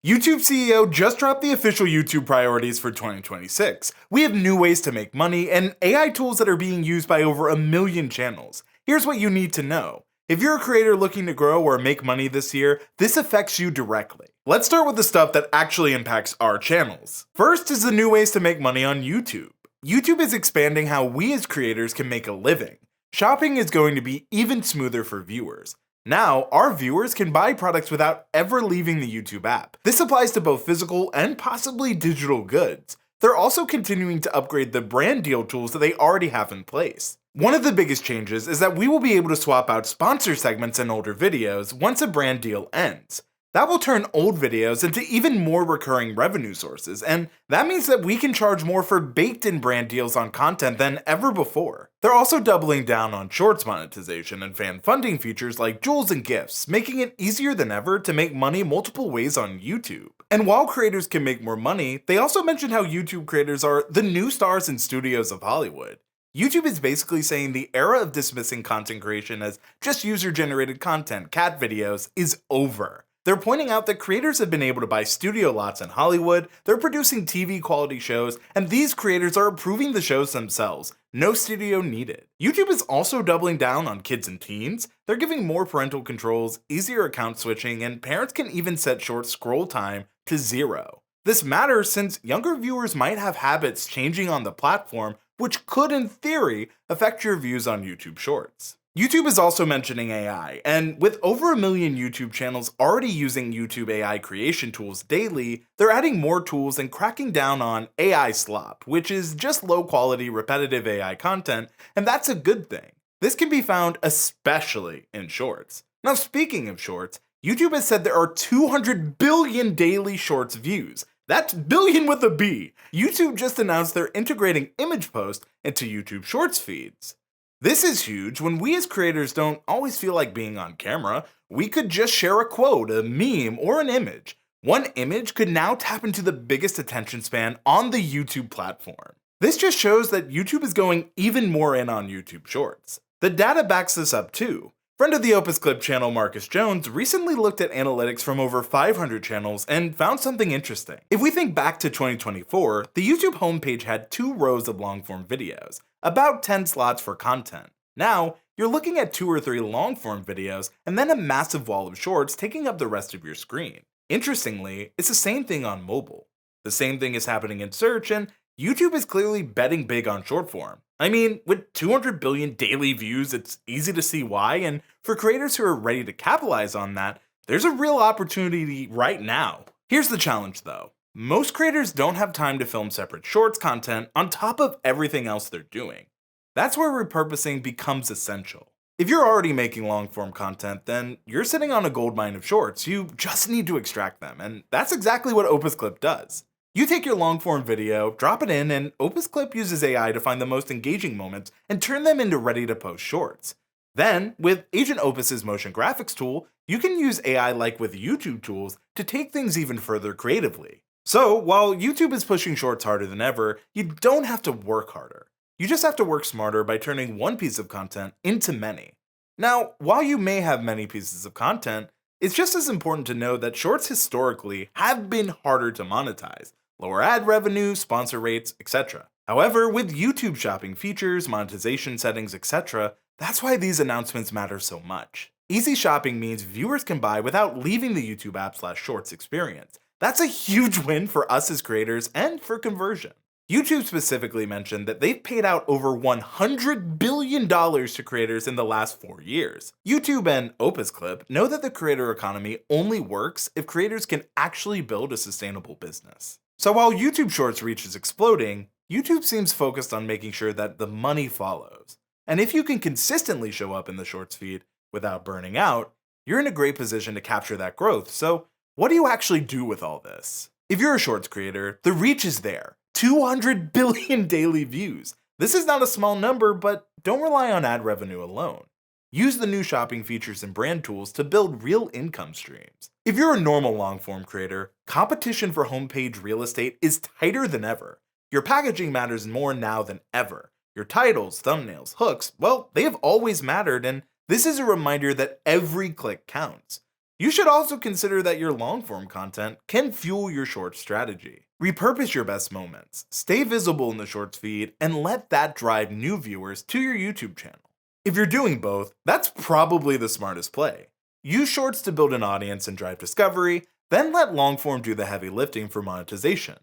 YouTube CEO just dropped the official YouTube priorities for 2026. We have new ways to make money and AI tools that are being used by over 1 million channels. Here's what you need to know. If you're a creator looking to grow or make money this year, this affects you directly. Let's start with the stuff that actually impacts our channels. First is the new ways to make money on YouTube. YouTube is expanding how we as creators can make a living. Shopping is going to be even smoother for viewers. Now, our viewers can buy products without ever leaving the YouTube app. This applies to both physical and possibly digital goods. They're also continuing to upgrade the brand deal tools that they already have in place. One of the biggest changes is that we will be able to swap out sponsor segments in older videos once a brand deal ends. That will turn old videos into even more recurring revenue sources, and that means that we can charge more for baked-in brand deals on content than ever before. They're also doubling down on shorts monetization and fan funding features like jewels and gifts, making it easier than ever to make money multiple ways on YouTube. And while creators can make more money, they also mentioned how YouTube creators are the new stars and studios of Hollywood. YouTube is basically saying the era of dismissing content creation as just user-generated content, cat videos, is over. They're pointing out that creators have been able to buy studio lots in Hollywood, they're producing TV quality shows, and these creators are approving the shows themselves. No studio needed. YouTube is also doubling down on kids and teens. They're giving more parental controls, easier account switching, and parents can even set short scroll time to 0. This matters since younger viewers might have habits changing on the platform, which could, in theory, affect your views on YouTube Shorts. YouTube is also mentioning AI, and with over 1 million YouTube channels already using YouTube AI creation tools daily, they're adding more tools and cracking down on AI slop, which is just low-quality, repetitive AI content, and that's a good thing. This can be found especially in Shorts. Now, speaking of Shorts, YouTube has said there are 200 billion daily Shorts views. That's billion with a B. YouTube just announced they're integrating image posts into YouTube Shorts feeds. This is huge. When we as creators don't always feel like being on camera, we could just share a quote, a meme, or an image. One image could now tap into the biggest attention span on the YouTube platform. This just shows that YouTube is going even more in on YouTube Shorts. The data backs this up too. Friend of the Opus Clip channel Marcus Jones recently looked at analytics from over 500 channels and found something interesting. If we think back to 2024, the YouTube homepage had 2 rows of long-form videos, about 10 slots for content. Now, you're looking at 2 or 3 long-form videos and then a massive wall of shorts taking up the rest of your screen. Interestingly, it's the same thing on mobile. The same thing is happening in search, and YouTube is clearly betting big on short form. I mean, with 200 billion daily views, it's easy to see why, and for creators who are ready to capitalize on that, there's a real opportunity right now. Here's the challenge though. Most creators don't have time to film separate shorts content on top of everything else they're doing. That's where repurposing becomes essential. If you're already making long-form content, then you're sitting on a goldmine of shorts. You just need to extract them, and that's exactly what Opus Clip does. You take your long-form video, drop it in, and Opus Clip uses AI to find the most engaging moments and turn them into ready-to-post shorts. Then, with Agent Opus's motion graphics tool, you can use AI like with YouTube tools to take things even further creatively. So, while YouTube is pushing shorts harder than ever, you don't have to work harder. You just have to work smarter by turning one piece of content into many. Now, while you may have many pieces of content, it's just as important to know that shorts historically have been harder to monetize. Lower ad revenue, sponsor rates, etc. However, with YouTube shopping features, monetization settings, etc., that's why these announcements matter so much. Easy shopping means viewers can buy without leaving the YouTube app/shorts experience. That's a huge win for us as creators and for conversion. YouTube specifically mentioned that they've paid out over $100 billion to creators in the last 4 years. YouTube and Opus Clip know that the creator economy only works if creators can actually build a sustainable business. So while YouTube Shorts reach is exploding, YouTube seems focused on making sure that the money follows. And if you can consistently show up in the Shorts feed without burning out, you're in a great position to capture that growth. So what do you actually do with all this? If you're a Shorts creator, the reach is there. 200 billion daily views. This is not a small number, but don't rely on ad revenue alone. Use the new shopping features and brand tools to build real income streams. If you're a normal long-form creator, competition for homepage real estate is tighter than ever. Your packaging matters more now than ever. Your titles, thumbnails, hooks, well, they have always mattered, and this is a reminder that every click counts. You should also consider that your long form content can fuel your short strategy. Repurpose your best moments, stay visible in the shorts feed, and let that drive new viewers to your YouTube channel. If you're doing both, that's probably the smartest play. Use shorts to build an audience and drive discovery, then let long form do the heavy lifting for monetization.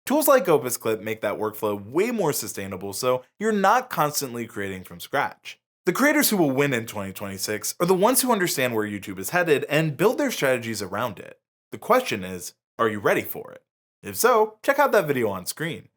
Tools like Opus Clip make that workflow way more sustainable so you're not constantly creating from scratch. The creators who will win in 2026 are the ones who understand where YouTube is headed and build their strategies around it. The question is, are you ready for it? If so, check out that video on screen.